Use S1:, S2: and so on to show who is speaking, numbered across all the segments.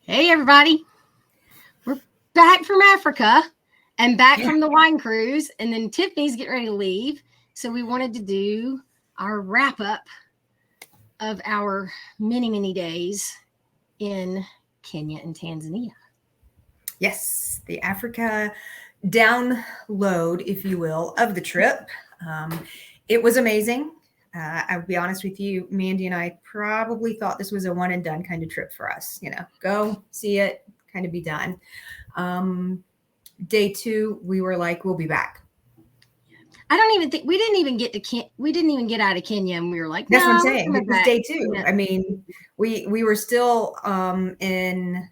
S1: Hey, everybody. We're back from Africa and back from the wine cruise. And then Tiffany's getting ready to leave. So we wanted to do our wrap up of our many, many days in Kenya and Tanzania.
S2: Yes, the Africa download, if you will, of the trip. It was amazing. I'll be honest with you, Mandy and I probably thought this was a one and done kind of trip for us. Go see it, kind of be done. Day 2, we were like, we'll be back.
S1: I don't even think we didn't even get out of Kenya, and we were like,
S2: that's what I'm saying. It was day 2. Yeah. I mean, we were still in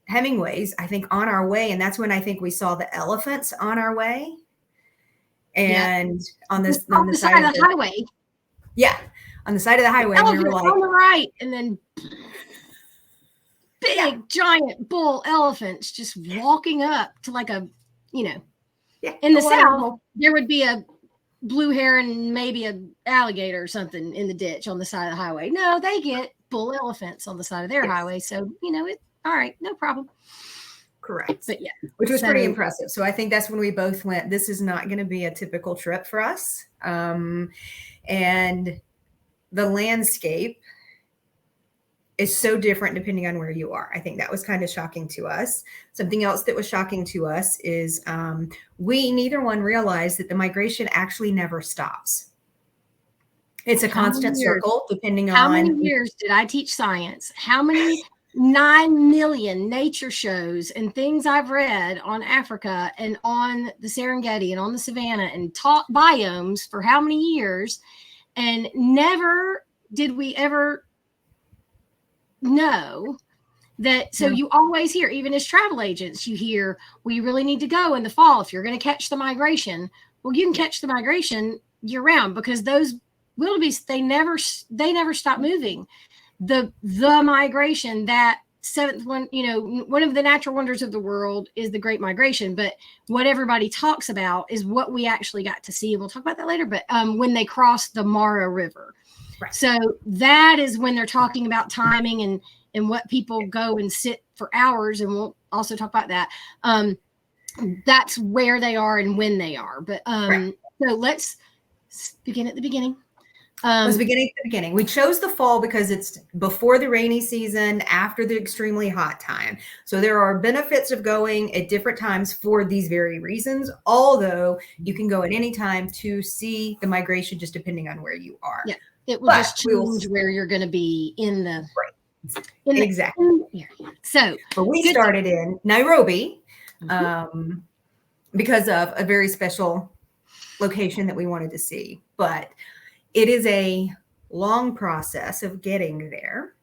S2: Hemingway's, I think, on our way, and that's when I think we saw the elephants on our way, and on the side
S1: of the highway.
S2: Yeah, on the side of the highway, we were like
S1: on the right, and then big giant bull elephants just walking up to like a, in the south there would be a blue heron and maybe a alligator or something in the ditch on the side of the highway. No, they get bull elephants on the side of their highway, so all right, no problem.
S2: Correct.
S1: But yeah,
S2: which was pretty impressive. So I think that's when we both went, this is not going to be a typical trip for us. And the landscape is so different depending on where you are. I think that was kind of shocking to us. Something else that was shocking to us is we neither one realized that the migration actually never stops. It's a constant circle depending on
S1: how many years did I teach science? How many 9 million nature shows and things I've read on Africa and on the Serengeti and on the savannah and taught biomes for how many years, and never did we ever know that. So you always hear, even as travel agents, you hear, well, you really need to go in the fall if you're going to catch the migration. Well, you can catch the migration year round because those wildebeest, they never stop moving. The migration, that seventh one, one of the natural wonders of the world is the Great Migration. But what everybody talks about is what we actually got to see. And we'll talk about that later. But when they crossed the Mara River. Right. So that is when they're talking about timing and what people go and sit for hours. And we'll also talk about that. That's where they are and when they are. But so let's begin at the beginning.
S2: Let's begin at the beginning. We chose the fall because it's before the rainy season, after the extremely hot time. So there are benefits of going at different times for these very reasons, although you can go at any time to see the migration, just depending on where you are.
S1: Yeah, it will just change where you're going to be in the...
S2: Right. Exactly.
S1: So,
S2: but we started in Nairobi because of a very special location that we wanted to see. But it is a long process of getting there.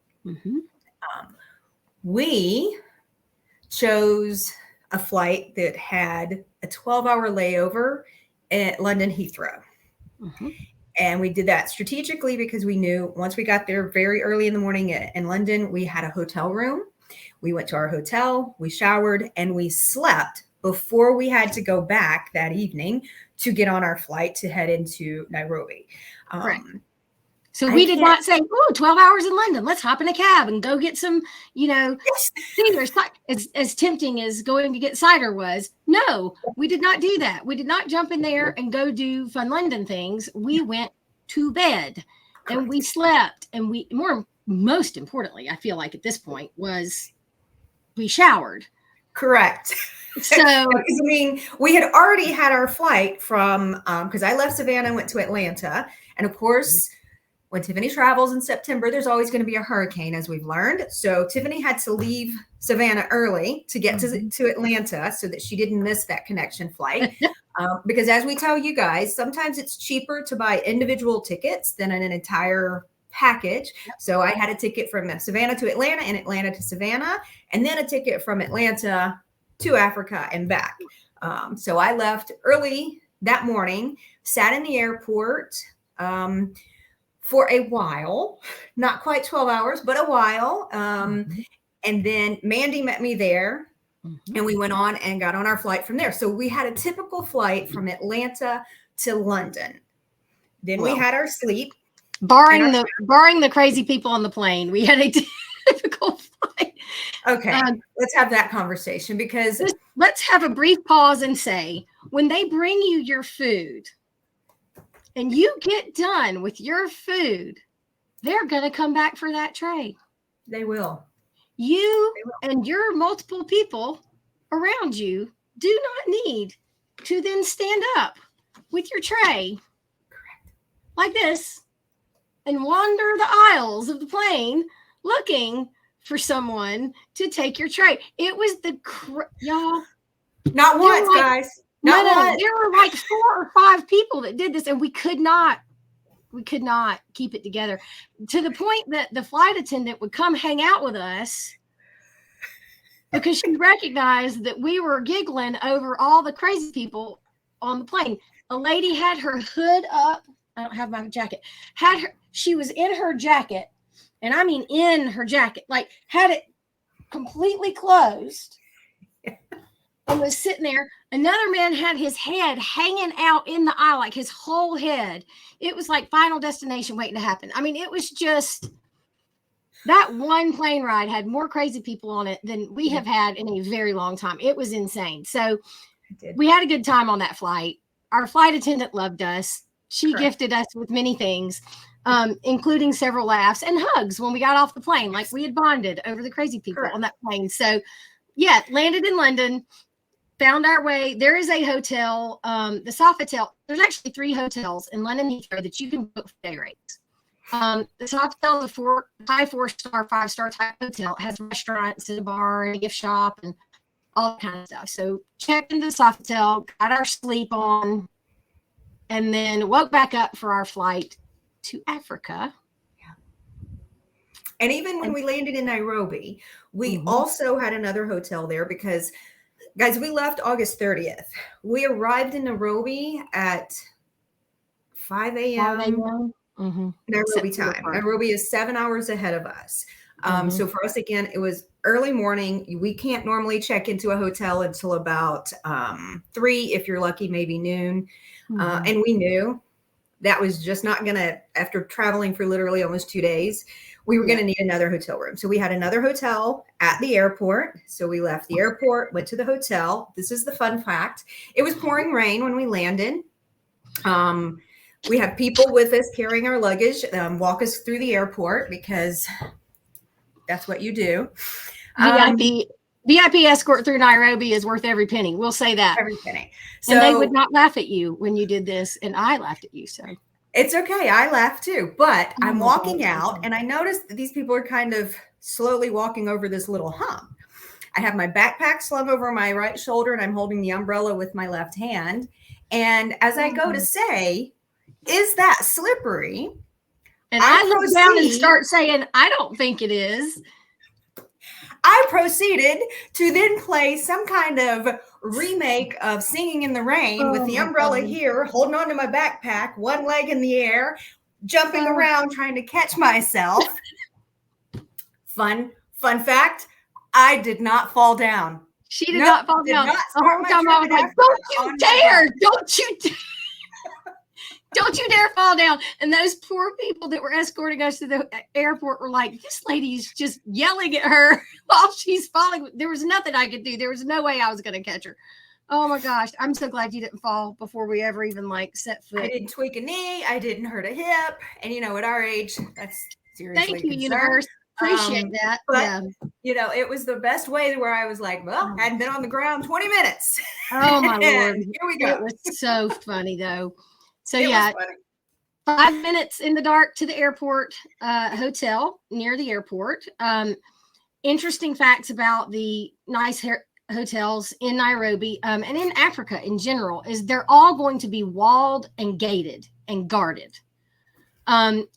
S2: We chose a flight that had a 12-hour layover at London Heathrow. And we did that strategically because we knew once we got there very early in the morning in London, we had a hotel room. We went to our hotel, we showered, and we slept before we had to go back that evening to get on our flight to head into Nairobi.
S1: Right. So we did not say, 12 hours in London, let's hop in a cab and go get some, as tempting as going to get cider was. No, we did not do that. We did not jump in there and go do fun London things. We went to bed and we slept, and most importantly, I feel like at this point, was we showered.
S2: Correct. So, we had already had our flight from, because I left Savannah and went to Atlanta. And of course, when Tiffany travels in September, there's always going to be a hurricane, as we've learned. So Tiffany had to leave Savannah early to get to Atlanta so that she didn't miss that connection flight. Because as we tell you guys, sometimes it's cheaper to buy individual tickets than an entire package. So I had a ticket from Savannah to Atlanta and Atlanta to Savannah, and then a ticket from Atlanta to Africa and back. So I left early that morning, sat in the airport for a while, not quite 12 hours, but a while. And then Mandy met me there, and we went on and got on our flight from there. So we had a typical flight from Atlanta to London. Then we had our sleep.
S1: Barring the crazy people on the plane, we had a typical flight.
S2: Okay, let's have that conversation because
S1: let's have a brief pause and say, when they bring you your food and you get done with your food, they're going to come back for that tray.
S2: They will.
S1: You and your multiple people around you do not need to then stand up with your tray like this and wander the aisles of the plane looking for someone to take your tray. It was y'all.
S2: Not once, guys. Not once.
S1: There were like 4 or 5 people that did this, and we could not keep it together, to the point that the flight attendant would come hang out with us because she recognized that we were giggling over all the crazy people on the plane. A lady had her hood up. I don't have my jacket. She was in her jacket, and I mean in her jacket, like had it completely closed and was sitting there. Another man had his head hanging out in the aisle, like his whole head. It was like Final Destination waiting to happen. I mean, it was just, that one plane ride had more crazy people on it than we have had in a very long time. It was insane. So we had a good time on that flight. Our flight attendant loved us. She gifted us with many things, including several laughs and hugs when we got off the plane. Like, we had bonded over the crazy people on that plane. So yeah, landed in London. Found our way. There is a hotel, the Sofitel. There's actually 3 hotels in London Heathrow that you can book for day rates. The Sofitel is a high 4-star, 5-star type hotel. It has restaurants and a bar and a gift shop and all that kind of stuff. So checked into the Sofitel, got our sleep on, and then woke back up for our flight to Africa.
S2: And even when we landed in Nairobi, we also had another hotel there because, guys, we left August 30th. We arrived in Nairobi at 5 a.m. Nairobi time. Nairobi is 7 hours ahead of us. So for us, again, it was early morning. We can't normally check into a hotel until about 3, if you're lucky, maybe noon. And we knew that was just not going to, after traveling for literally almost 2 days, we were going to need another hotel room. So we had another hotel at the airport. So we left the airport, went to the hotel. This is the fun fact. It was pouring rain when we landed. We had people with us carrying our luggage, walk us through the airport because that's what you do.
S1: VIP escort through Nairobi is worth every penny. We'll say that.
S2: Every penny. So,
S1: and they would not laugh at you when you did this, and I laughed at you. So
S2: it's okay. I laughed too. But I'm walking out, and I noticed that these people are kind of slowly walking over this little hump. I have my backpack slung over my right shoulder, and I'm holding the umbrella with my left hand. And as I go to say, "Is that slippery?"
S1: And I look down and start saying, "I don't think it is."
S2: I proceeded to then play some kind of remake of Singing in the Rain with the umbrella here, holding on to my backpack, one leg in the air, jumping around, trying to catch myself. Fun fact, I did not fall down.
S1: She did not fall down. The whole time I was like, don't you dare. Don't you dare fall down. And those poor people that were escorting us to the airport were like, this lady's just yelling at her while she's falling. There was nothing I could do. There was no way I was going to catch her. Oh my gosh. I'm so glad you didn't fall before we ever even set foot.
S2: I didn't tweak a knee. I didn't hurt a hip. And at our age, that's seriously
S1: Thank you, universe. Appreciate that.
S2: But, it was the best way where I was like, well, I hadn't been on the ground 20 minutes.
S1: Oh my Lord.
S2: Here we go.
S1: It was so funny though. So yeah, 5 minutes in the dark to the airport hotel near the airport. Interesting facts about the nice hotels in Nairobi and in Africa in general is they're all going to be walled and gated and guarded.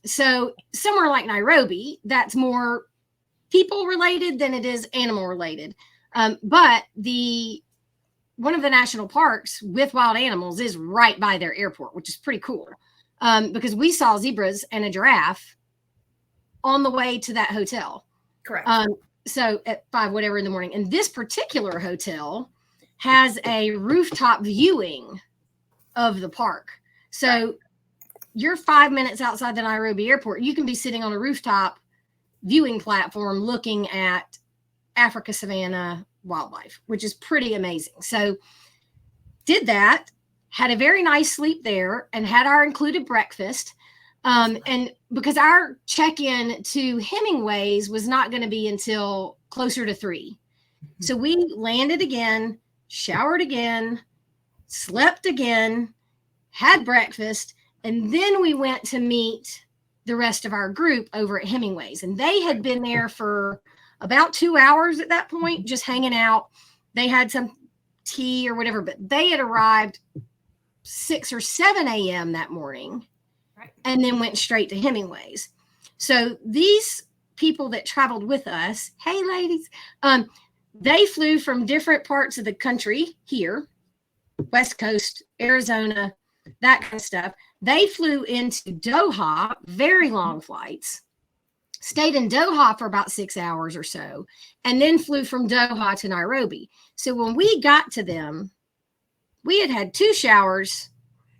S1: So somewhere like Nairobi, that's more people related than it is animal related. But one of the national parks with wild animals is right by their airport, which is pretty cool. Because we saw zebras and a giraffe on the way to that hotel.
S2: Correct.
S1: So at 5, whatever in the morning. And this particular hotel has a rooftop viewing of the park. So you're 5 minutes outside the Nairobi airport. You can be sitting on a rooftop viewing platform looking at Africa savanna wildlife, which is pretty amazing. So did that, had a very nice sleep there, and had our included breakfast. And because our check-in to Hemingway's was not going to be until closer to 3. So we landed again, showered again, slept again, had breakfast, and then we went to meet the rest of our group over at Hemingway's. And they had been there for about 2 hours at that point, just hanging out. They had some tea or whatever, but they had arrived 6 or 7 a.m. that morning, and then went straight to Hemingway's. So these people that traveled with us, hey ladies, they flew from different parts of the country here, West Coast, Arizona, that kind of stuff. They flew into Doha, very long flights, stayed in Doha for about 6 hours or so, and then flew from Doha to Nairobi. So when we got to them, we had had 2 showers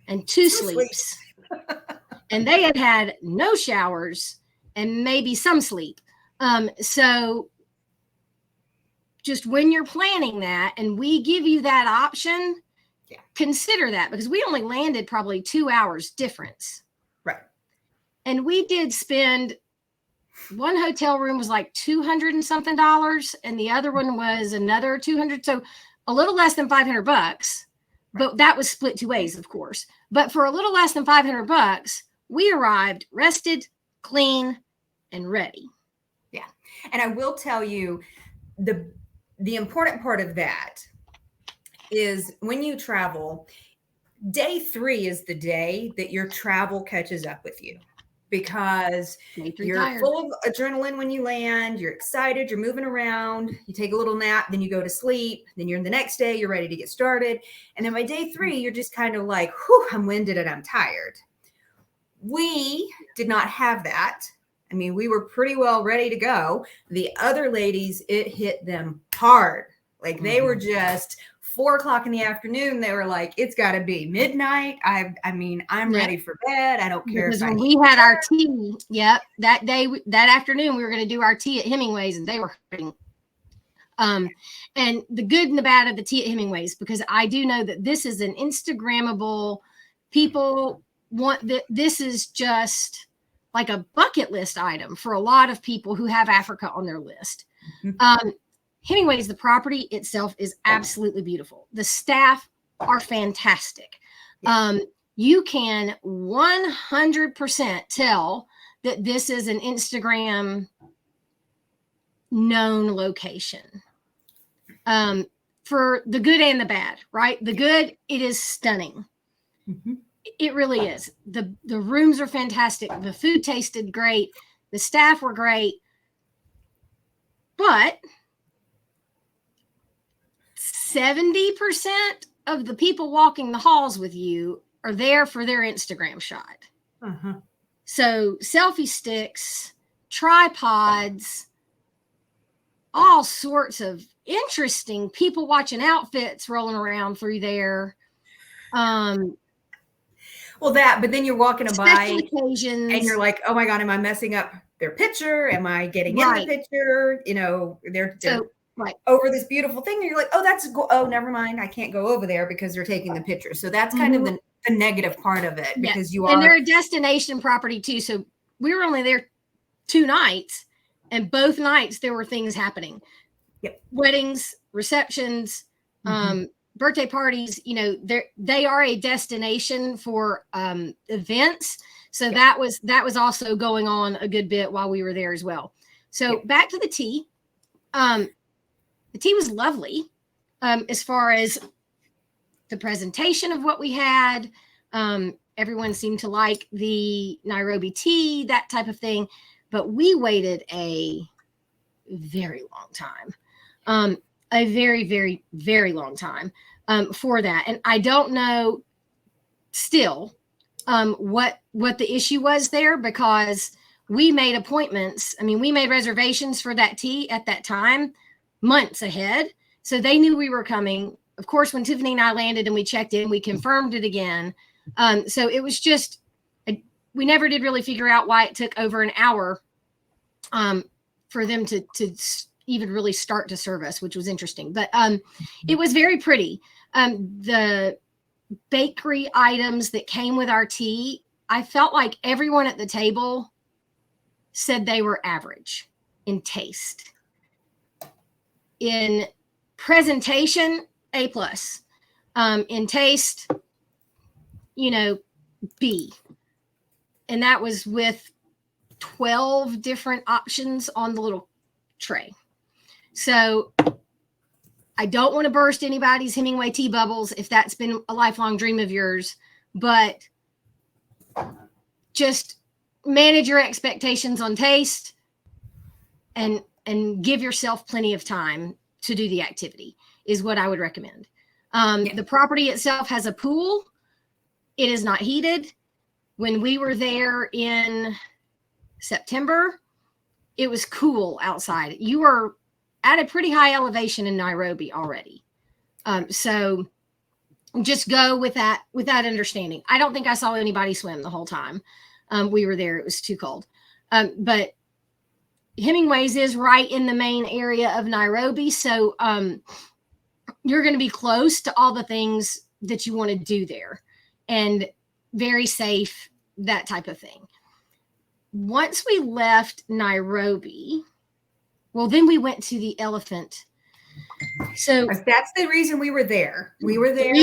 S1: and 2 sleeps. And they had had no showers and maybe some sleep. So just when you're planning that and we give you that option, consider that, because we only landed probably 2 hours difference.
S2: Right.
S1: And we did spend, one hotel room was like $200 and something, and the other one was another 200. So a little less than $500, but that was split 2 ways, of course. But for a little less than $500, we arrived rested, clean, and ready.
S2: Yeah. And I will tell you, the important part of that is when you travel, day 3 is the day that your travel catches up with you, because you're
S1: tired.
S2: full of adrenaline when you land, you're excited, you're moving around, you take a little nap, then you go to sleep, then you're in the next day, you're ready to get started. And then by day 3, you're just kind of like, whew, I'm winded and I'm tired. We did not have that. I mean, we were pretty well ready to go. The other ladies, it hit them hard. Like they were just 4 o'clock in the afternoon. They were like, it's got to be midnight. I'm ready for bed. I don't care.
S1: Because when we had our tea, that day, that afternoon, we were going to do our tea at Hemingway's, and they were hurting. And the good and the bad of the tea at Hemingway's, because I do know that this is an Instagrammable, people want that. This is just like a bucket list item for a lot of people who have Africa on their list. Hemingway's, the property itself is absolutely beautiful. The staff are fantastic. You can 100% tell that this is an Instagram known location. For the good and the bad, right? The good, it is stunning. It really is. The rooms are fantastic. The food tasted great. The staff were great. But 70% of the people walking the halls with you are there for their Instagram shot. So selfie sticks, tripods, all sorts of interesting people watching outfits rolling around through there.
S2: But then you're walking by
S1: occasions,
S2: and you're like, oh my God, am I messing up their picture? Am I getting in the picture? You know, they're over this beautiful thing. And you're like, oh, never mind. I can't go over there because they're taking the picture. So that's kind of the negative part of it, because
S1: and they're a destination property too. So we were only there 2 nights, and both nights there were things happening. Weddings, receptions, birthday parties, you know, they are a destination for events. So that was also going on a good bit while we were there as well. So back to the tea. The tea was lovely. As far as the presentation of what we had, everyone seemed to like the Nairobi tea, that type of thing. But we waited a very long time. A very, very, very long time for that. And I don't know still what the issue was there, because we made appointments. I mean, we made reservations for that tea at that time months ahead. So they knew we were coming. Of course, when Tiffany and I landed and we checked in, we confirmed it again. So it was just, we never did really figure out why it took over an hour for them to even really start to serve us, which was interesting. But it was very pretty. The bakery items that came with our tea, I felt like everyone at the table said they were average in taste. In presentation, A+. In taste, B. And that was with 12 different options on the little tray. So I don't want to burst anybody's Hemingway tea bubbles if that's been a lifelong dream of yours, but just manage your expectations on taste and give yourself plenty of time to do the activity is what I would recommend. The property itself has a pool. It is not heated. When we were there in September, it was cool outside. You were at a pretty high elevation in Nairobi already. So just go with that understanding. I don't think I saw anybody swim the whole time we were there. It was too cold. But Hemingway's is right in the main area of Nairobi. So you're going to be close to all the things that you want to do there and very safe, that type of thing. Once we left Nairobi, well, then we went to the elephant. So
S2: that's the reason we were there. We were there.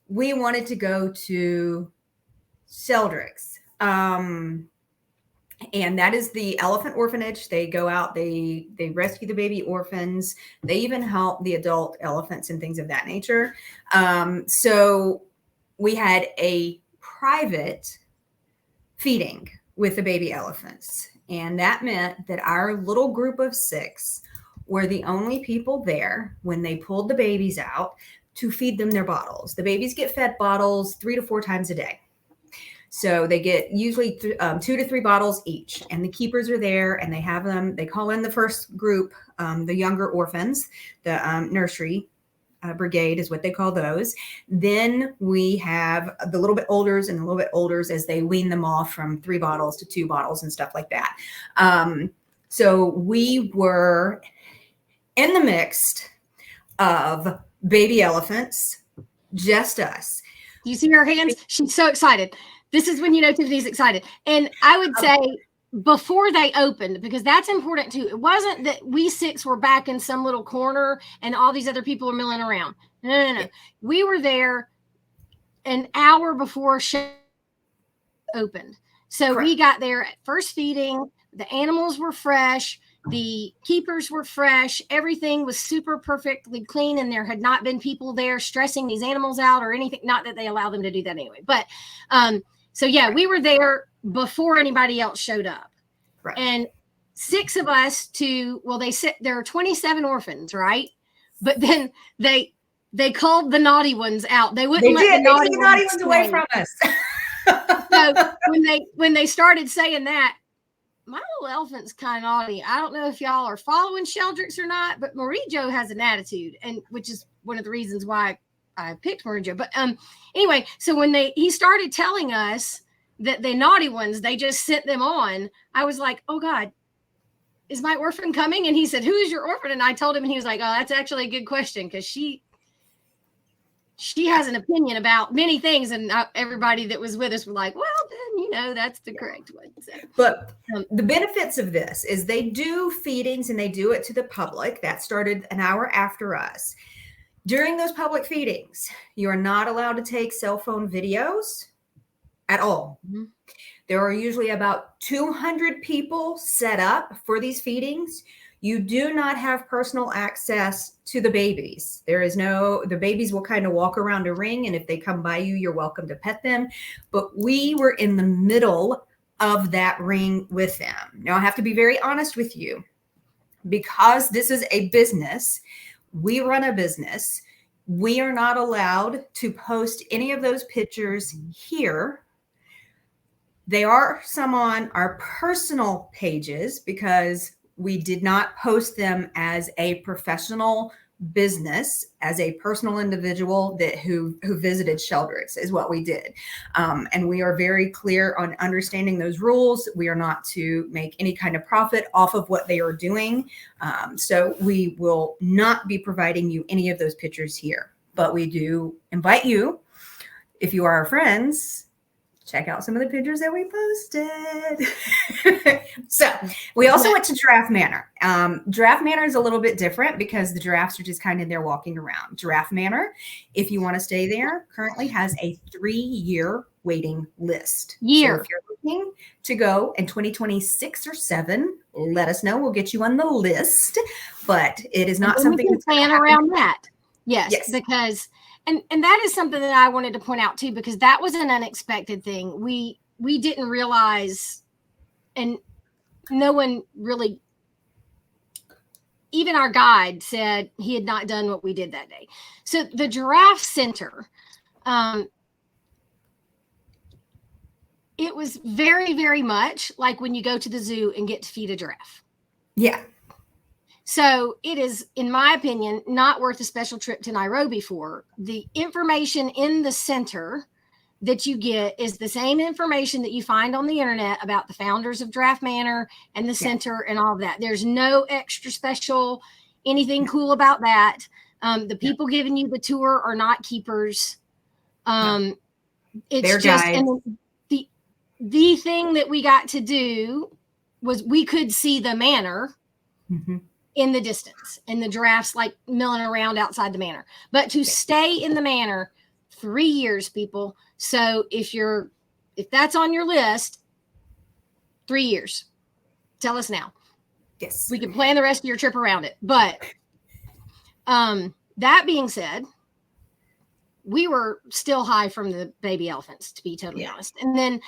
S2: We wanted to go to Sheldrick's. And that is the elephant orphanage. They go out, they rescue the baby orphans. They even help the adult elephants and things of that nature. So we had a private feeding with the baby elephants. And that meant that our little group of 6 were the only people there when they pulled the babies out to feed them their bottles. The babies get fed bottles 3 to 4 times a day. So they get usually 2 to 3 bottles each, and the keepers are there and they have them. They call in the first group, the younger orphans, the nursery brigade is what they call those. Then we have the little bit olders and the little bit olders as they wean them off from 3 bottles to 2 bottles and stuff like that. So we were in the mix of baby elephants, just us.
S1: You see her hands? She's so excited. This is when you know Tiffany's excited. And I would say before they opened, because that's important too. It wasn't that we 6 were back in some little corner and all these other people are milling around. No. We were there an hour before show opened. So we got there at first feeding. The animals were fresh. The keepers were fresh. Everything was super perfectly clean, and there had not been people there stressing these animals out or anything. Not that they allow them to do that anyway. But so yeah, we were there before anybody else showed up. Right. And 6 of us they said there are 27 orphans, right? But then they called the naughty ones out. They wouldn't let the naughty ones
S2: away from us.
S1: So when they started saying that, my little elephant's kind of naughty. I don't know if y'all are following Sheldrick's or not, but Marie-Jo has an attitude, and which is one of the reasons why I picked Marie-Jo. But anyway, so when he started telling us that the naughty ones, they just sent them on, I was like, oh God, is my orphan coming? And he said, who is your orphan? And I told him, and he was like, oh, that's actually a good question, because she has an opinion about many things, and everybody that was with us were like, well, then, that's the correct one. So,
S2: but the benefits of this is they do feedings, and they do it to the public. That started an hour after us. During those public feedings, you are not allowed to take cell phone videos at all. Mm-hmm. There are usually about 200 people set up for these feedings. You do not have personal access to the babies. The babies will kind of walk around a ring, and if they come by you, you're welcome to pet them. But we were in the middle of that ring with them. Now, I have to be very honest with you. Because this is a business, we run a business, we are not allowed to post any of those pictures here. They are some on our personal pages because we did not post them as a professional business as a personal individual who visited shelters is what we did. And we are very clear on understanding those rules. We are not to make any kind of profit off of what they are doing. So we will not be providing you any of those pictures here, but we do invite you, if you are our friends, check out some of the pictures that we posted. So we also went to Giraffe Manor. Giraffe Manor is a little bit different because the giraffes are just kind of there walking around. Giraffe Manor, if you want to stay there, currently has a 3-year waiting list. So if you're looking to go in 2026 or 7, let us know. We'll get you on the list. But it is not something
S1: that's plan around that. Yes, because and that is something that I wanted to point out too, because that was an unexpected thing. We didn't realize, and no one really, even our guide said he had not done what we did that day. So the Giraffe Center, it was very, very much like when you go to the zoo and get to feed a giraffe.
S2: Yeah.
S1: So it is, in my opinion, not worth a special trip to Nairobi for. The information in the center that you get is the same information that you find on the internet about the founders of Giraffe Manor and the center and all of that. There's no extra special anything cool about that. The people giving you the tour are not keepers. It's
S2: They're
S1: just
S2: guides.
S1: and the thing that we got to do was we could see the manor. Mm-hmm. In the distance, and the giraffes like milling around outside the manor, but to stay in the manor 3 years, people. So if that's on your list, 3 years, tell us now.
S2: Yes,
S1: we can plan the rest of your trip around it. But that being said, we were still high from the baby elephants, to be totally honest, and then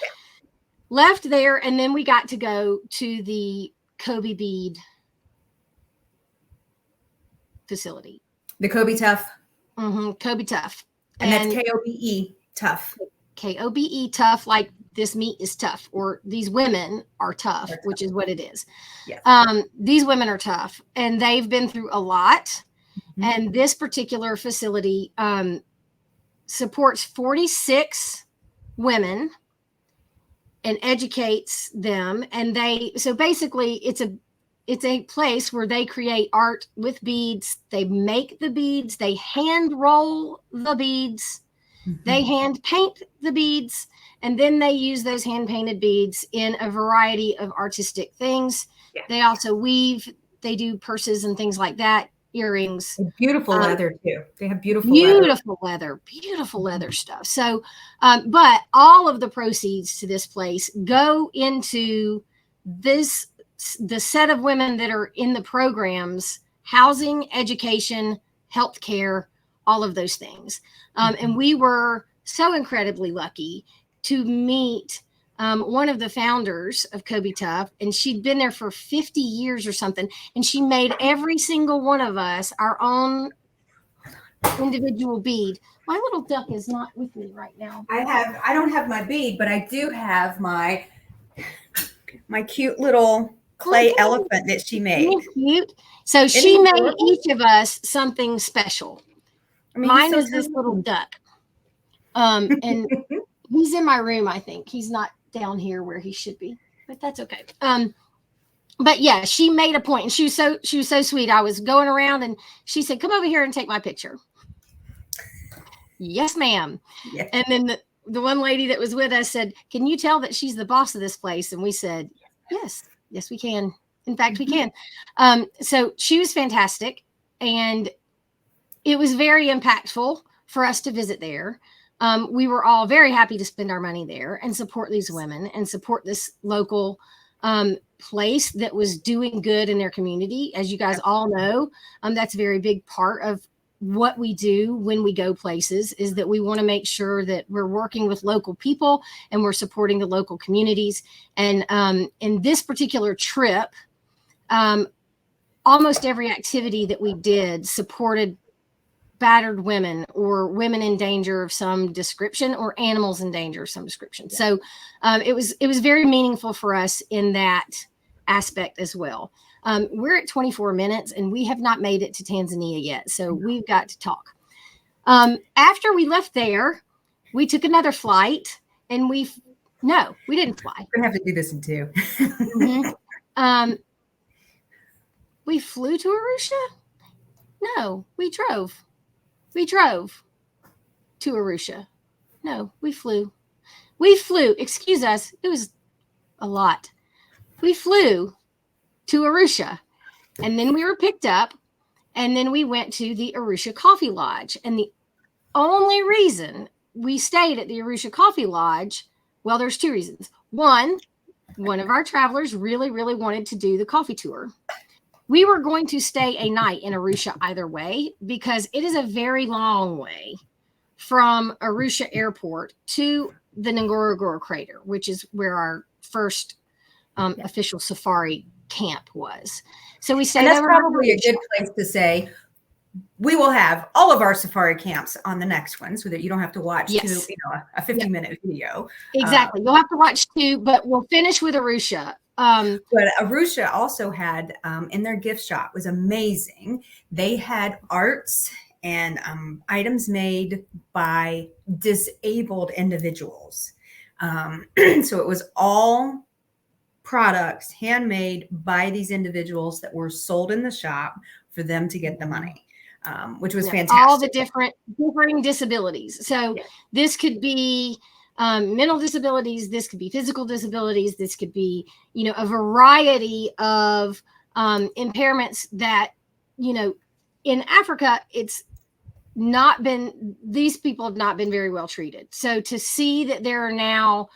S1: left there, and then we got to go to the Kobe bead facility,
S2: the Kobe Tough.
S1: Kobe Tough,
S2: and that's KOBE Tough.
S1: KOBE Tough, like this meat is tough, or these women are tough, which is what it is.
S2: Yes.
S1: These women are tough, and they've been through a lot. Mm-hmm. And this particular facility supports 46 women and educates them. And so basically it's a place where they create art with beads. They make the beads. They hand roll the beads. Mm-hmm. They hand paint the beads. And then they use those hand painted beads in a variety of artistic things. Yeah. They also weave. They do purses and things like that, earrings.
S2: And beautiful leather too. They have beautiful
S1: leather stuff. So, but all of the proceeds to this place go into the set of women that are in the programs, housing, education, healthcare, all of those things. And we were so incredibly lucky to meet one of the founders of Kobe Tough, and she'd been there for 50 years or something. And she made every single one of us our own individual bead. My little duck is not with me right now.
S2: I don't have my bead, but I do have my cute little clay elephant that she made.
S1: Cute. So she made each of us something special. Mine is this little duck. And he's in my room, I think. He's not down here where he should be, but that's okay. But yeah, she made a point, and she was so sweet. I was going around and she said, "Come over here and take my picture." Yes, ma'am. Yes. And then the one lady that was with us said, "Can you tell that she's the boss of this place?" And we said, yes, we can. In fact, we can. So she was fantastic. And it was very impactful for us to visit there. We were all very happy to spend our money there and support these women and support this local place that was doing good in their community. As you guys all know, that's a very big part of what we do when we go places, is that we want to make sure that we're working with local people and we're supporting the local communities. And in this particular trip, almost every activity that we did supported battered women or women in danger of some description or animals in danger of some description. So it was very meaningful for us in that aspect as well. We're at 24 minutes and we have not made it to Tanzania yet. So we've got to talk. After we left there, we took another flight and we didn't fly.
S2: We're going to have to do this in two.
S1: We flew to Arusha? No, we drove. We drove to Arusha. No, we flew. We flew. Excuse us. It was a lot. We flew to Arusha. And then we were picked up. And then we went to the Arusha Coffee Lodge. And the only reason we stayed at the Arusha Coffee Lodge, well, there's two reasons. One of our travelers really, really wanted to do the coffee tour. We were going to stay a night in Arusha either way, because it is a very long way from Arusha Airport to the Ngorongoro Crater, which is where our first official safari camp was. So we stayed.
S2: And that's probably a good place to say we will have all of our safari camps on the next one, so that you don't have to watch a 50-minute video.
S1: Exactly. You'll have to watch two, but we'll finish with Arusha.
S2: But Arusha also had in their gift shop was amazing. They had arts and items made by disabled individuals. So it was all products handmade by these individuals that were sold in the shop for them to get the money, which was fantastic.
S1: All the differing disabilities. So this could be mental disabilities, this could be physical disabilities, this could be, a variety of impairments that, in Africa, these people have not been very well treated. So to see that there are now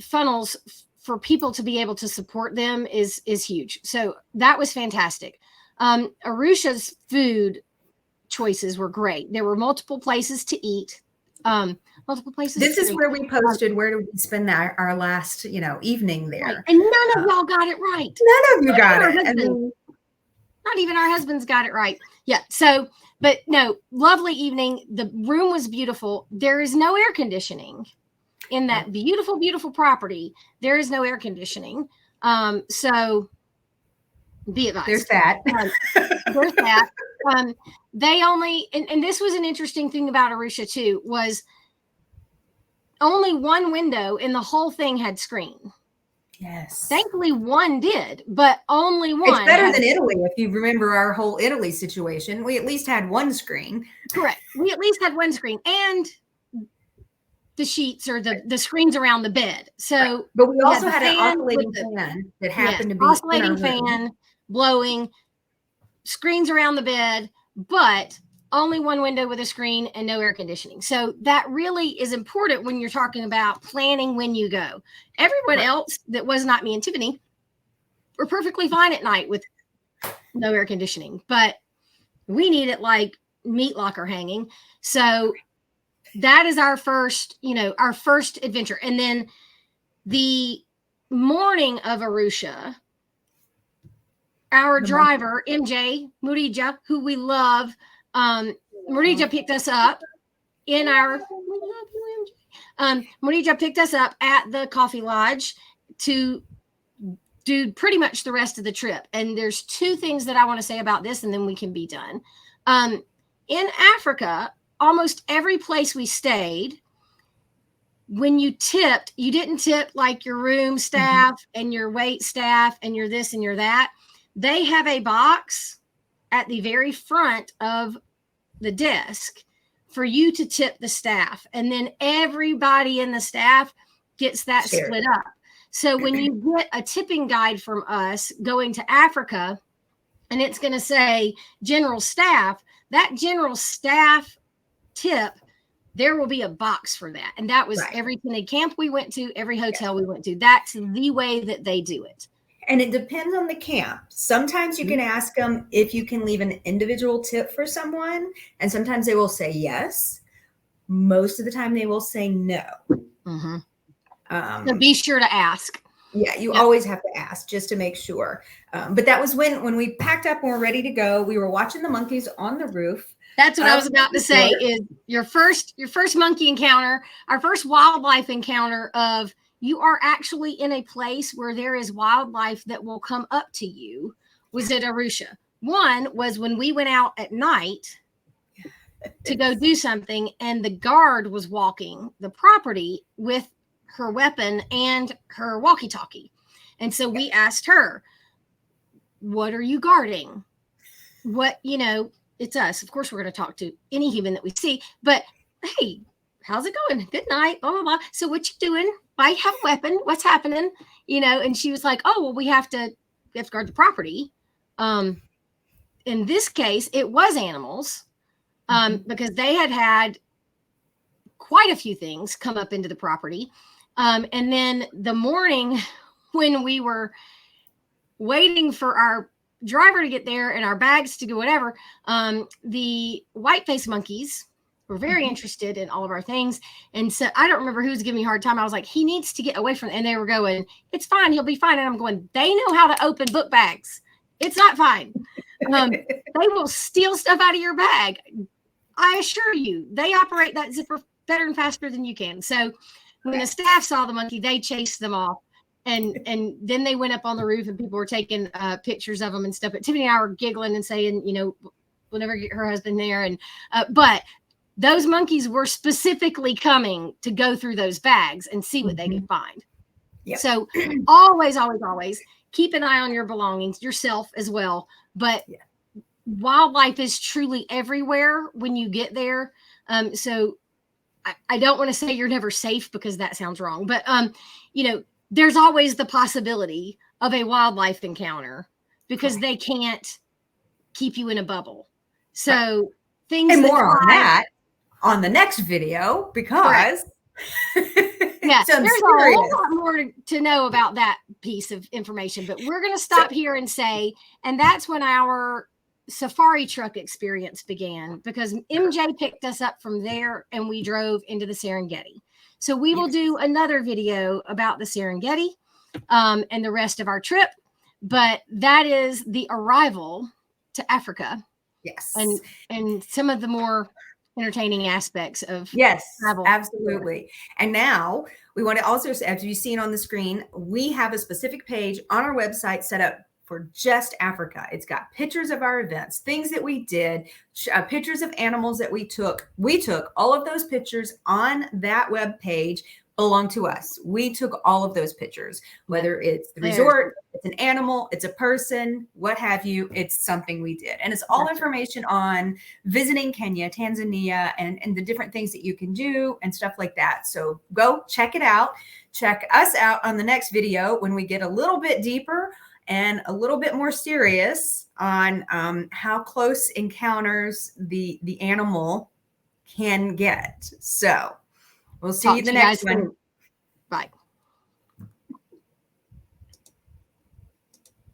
S1: funnels for people to be able to support them is huge. So that was fantastic. Arusha's food choices were great. There were multiple places to eat. Multiple places.
S2: This is where we posted where did we spend our last, evening there.
S1: Right. And none of y'all got it right.
S2: None of you got it.
S1: Not even our husbands got it right. Yeah. So, but no, lovely evening. The room was beautiful. There is no air conditioning in that beautiful, beautiful property. There is no air conditioning. So be advised.
S2: There's that.
S1: There's that. They only, and this was an interesting thing about Arusha too, was only one window in the whole thing had screen.
S2: Yes.
S1: Thankfully one did, but only one.
S2: It's better than Italy. If you remember our whole Italy situation, we at least had one screen.
S1: Correct. We at least had one screen and the sheets or the screens around the bed. So,
S2: right. But we also had an oscillating fan that happened to be
S1: oscillating fan blowing, screens around the bed, but only one window with a screen and no air conditioning. So that really is important when you're talking about planning when you go. Everyone else that was not me and Tiffany were perfectly fine at night with no air conditioning, but we need it like meat locker hanging. So that is our first adventure. And then the morning of Arusha, our driver, MJ Murija, who we love, Murija picked us up in our, Murija picked us up at the coffee lodge to do pretty much the rest of the trip. And there's two things that I want to say about this, and then we can be done. In Africa, almost every place we stayed, when you tipped, you didn't tip like your room staff and your wait staff and your this and your that. They have a box at the very front of the desk for you to tip the staff. And then everybody in the staff gets that split up. So when you get a tipping guide from us going to Africa, and it's going to say general staff, that general staff tip, there will be a box for that. And that was every camp we went to, every hotel we went to. That's the way that they do it.
S2: And it depends on the camp. Sometimes you can ask them if you can leave an individual tip for someone. And sometimes they will say yes. Most of the time they will say no.
S1: So be sure to ask.
S2: Yeah, you always have to ask just to make sure. But that was when we packed up and we're ready to go. We were watching the monkeys on the roof.
S1: That's what I was about to say is your first monkey encounter, our first wildlife encounter of, you are actually in a place where there is wildlife that will come up to you, was at Arusha. One was when we went out at night to go do something, and the guard was walking the property with her weapon and her walkie-talkie. And so we asked her, what are you guarding? What, it's us. Of course, we're going to talk to any human that we see, but hey, how's it going? Good night, blah, blah, blah. So what you doing? Why have a weapon? What's happening? And she was like, oh, well, we have to guard the property. In this case, it was animals, because they had quite a few things come up into the property. And then the morning when we were waiting for our driver to get there and our bags to go whatever, the white-faced monkeys were very interested in all of our things. And so I don't remember who was giving me a hard time. I was like, he needs to get away from it. And they were going, it's fine, he'll be fine. And I'm going, they know how to open book bags. It's not fine. They will steal stuff out of your bag. I assure you, they operate that zipper better and faster than you can. So when the staff saw the monkey, they chased them off. And then they went up on the roof and people were taking pictures of them and stuff. But Tiffany and I were giggling and saying, we'll never get her husband there. And but those monkeys were specifically coming to go through those bags and see what they could find. Yep. So always, always, always keep an eye on your belongings, yourself as well. But wildlife is truly everywhere when you get there. So I don't want to say you're never safe because that sounds wrong. But, there's always the possibility of a wildlife encounter because they can't keep you in a bubble. So things
S2: and more on that on the next video, because
S1: there's a whole lot more to know about that piece of information, but we're going to stop here and say, and that's when our safari truck experience began, because MJ picked us up from there and we drove into the Serengeti. So we will do another video about the Serengeti and the rest of our trip, but that is the arrival to Africa.
S2: Yes.
S1: And some of the more entertaining aspects of travel.
S2: Absolutely. And now we want to also, as you've seen on the screen, we have a specific page on our website set up for just Africa. It's got pictures of our events, things that we did, pictures of animals that we took. We took all of those pictures on that web page belong to us. We took all of those pictures, whether it's the resort, it's an animal, it's a person, what have you, it's something we did. And it's all information on visiting Kenya, Tanzania, and the different things that you can do and stuff like that. So go check it out. Check us out on the next video when we get a little bit deeper and a little bit more serious on how close encounters the animal can get. So we'll see you the next one.
S1: Bye.